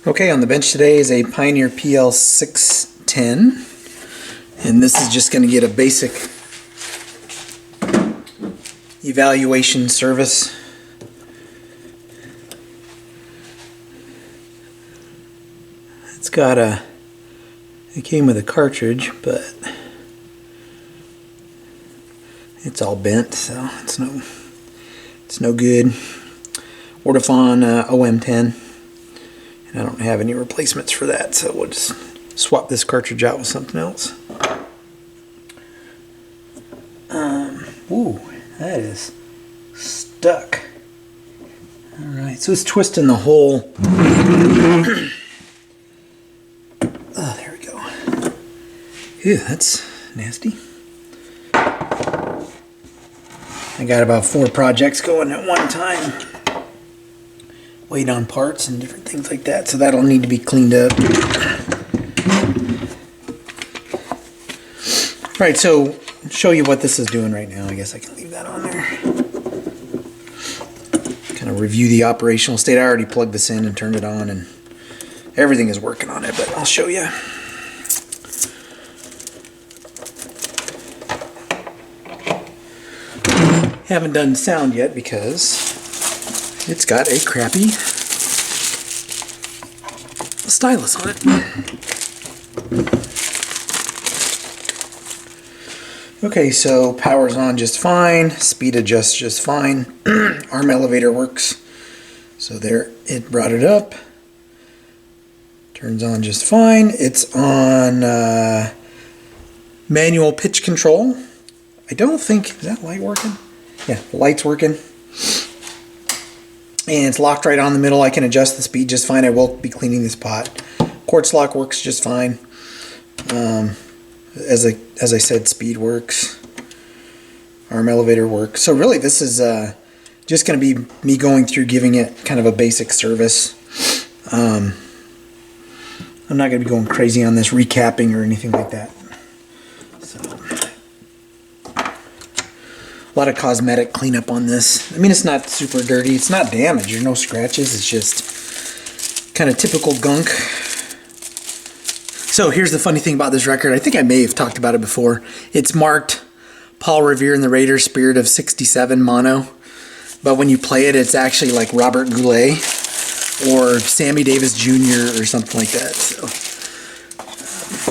Okay, on the bench today is a Pioneer PL610, and this is just going to get a basic evaluation service. It's got a, it came with a cartridge, but it's all bent, so it's no good. Ortofon OM10. I don't have any replacements for that, so we'll just swap this cartridge out with something else. Ooh, that is stuck. Alright, so it's twisting the hole. Oh, there we go. Ew, that's nasty. I got about 4 projects going at one time. Wait on parts and different things like that, so that'll need to be cleaned up. Alright, so show you what this is doing right now. I guess I can leave that on there. Kind of review the operational state. I already plugged this in and turned it on, and everything is working on it, but I'll show you. Haven't done sound yet because it's got a crappy stylus on it. Okay, so power's on just fine, speed adjusts just fine, arm elevator works. So there, it brought it up. Turns on just fine. It's on manual pitch control. I don't think, is that light working? Yeah, the light's working. And it's locked right on the middle. I can adjust the speed just fine. I will be cleaning this pot. Quartz lock works just fine. As I said, speed works. Arm elevator works. So really this is just going to be me going through giving it kind of a basic service. I'm not going to be going crazy on this recapping or anything like that. So, a lot of cosmetic cleanup on this. I mean, it's not super dirty. It's not damaged. There's no scratches. It's just kind of typical gunk. So here's the funny thing about this record. I think I may have talked about it before. It's marked Paul Revere and the Raiders Spirit of 67 mono. But when you play it, it's actually like Robert Goulet or Sammy Davis Jr. or something like that. So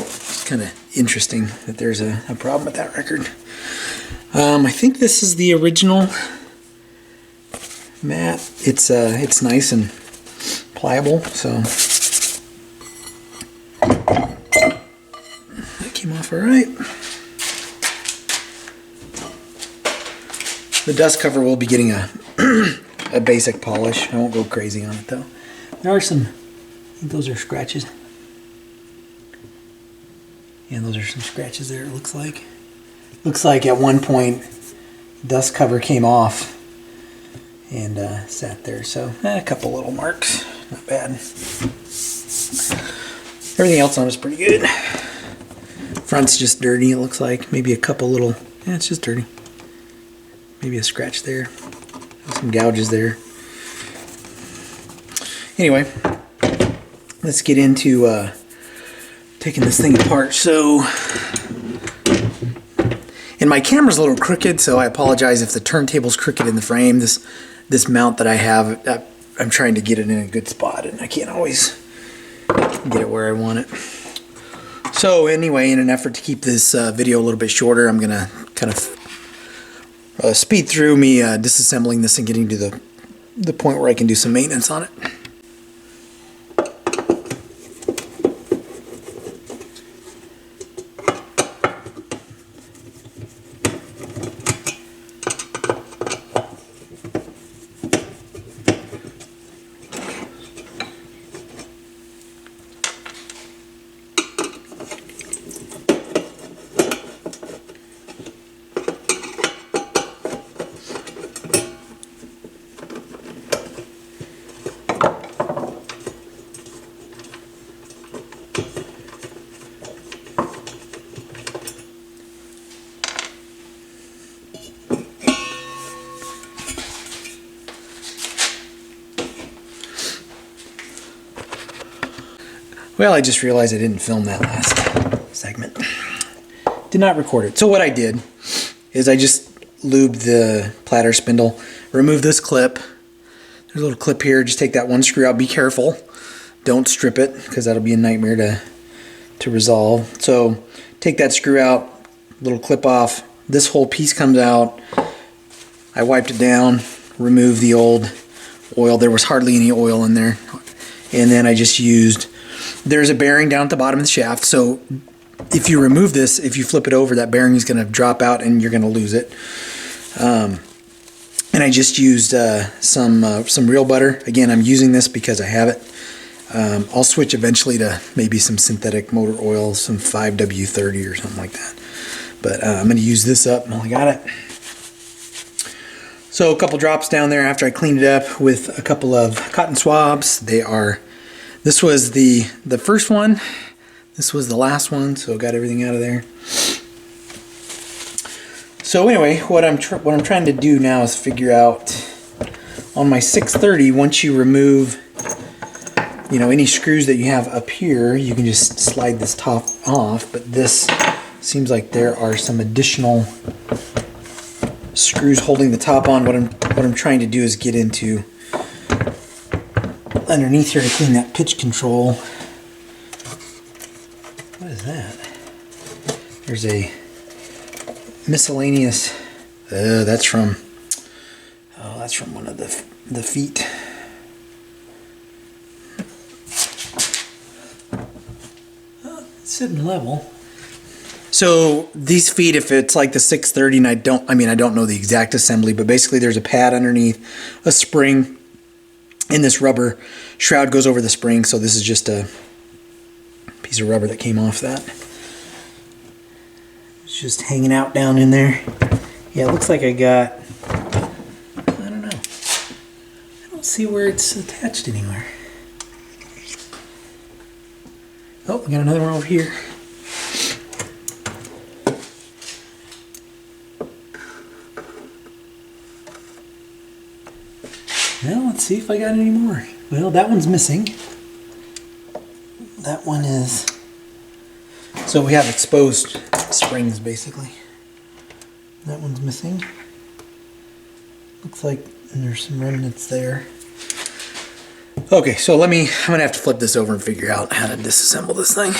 it's kind of interesting that there's a problem with that record. I think this is the original mat. It's nice and pliable, so that came off all right. The dust cover will be getting a basic polish. I won't go crazy on it though. There are some, I think those are scratches. Yeah, those are some scratches there, it looks like. Looks like at one point dust cover came off and sat there, so a couple little marks, not bad. Everything else on is pretty good. Front's just dirty, it looks like. Maybe a couple little, yeah, it's just dirty. Maybe a scratch there, some gouges there. Anyway, let's get into taking this thing apart. So, and my camera's a little crooked, so I apologize if the turntable's crooked in the frame. This mount that I have, I'm trying to get it in a good spot, and I can't always get it where I want it. So anyway, in an effort to keep this video a little bit shorter, I'm gonna kind of speed through me disassembling this and getting to the point where I can do some maintenance on it. Well, I just realized I didn't film that last segment. Did not record it. So what I did is I just lubed the platter spindle, removed this clip. There's a little clip here. Just take that one screw out. Be careful. Don't strip it because that'll be a nightmare to resolve. So take that screw out, little clip off. This whole piece comes out. I wiped it down, removed the old oil. There was hardly any oil in there. And then I just used, there's a bearing down at the bottom of the shaft. So if you remove this, if you flip it over, that bearing is going to drop out and you're going to lose it. And I just used some real butter. Again, I'm using this because I have it. I'll switch eventually to maybe some synthetic motor oil, some 5W30 or something like that. But I'm going to use this up while I got it. So a couple drops down there after I cleaned it up with a couple of cotton swabs. This was the first one. This was the last one, so got everything out of there. So anyway, what I'm trying to do now is figure out on my 630, once you remove, you know, any screws that you have up here, you can just slide this top off, but this seems like there are some additional screws holding the top on. What I'm trying to do is get into underneath here to clean that pitch control. What is that? There's a miscellaneous. That's from one of the feet. It's sitting level. So these feet, if it's like the 630, and I don't know the exact assembly, but basically there's a pad underneath, a spring, and this rubber shroud goes over the spring. So this is just a piece of rubber that came off that. It's just hanging out down in there. Yeah, it looks like I got, I don't know. I don't see where it's attached anywhere. Oh, we got another one over here. Well, let's see if I got any more. Well, that one's missing. That one is... So we have exposed springs, basically. That one's missing. Looks like there's some remnants there. Okay, so I'm going to have to flip this over and figure out how to disassemble this thing.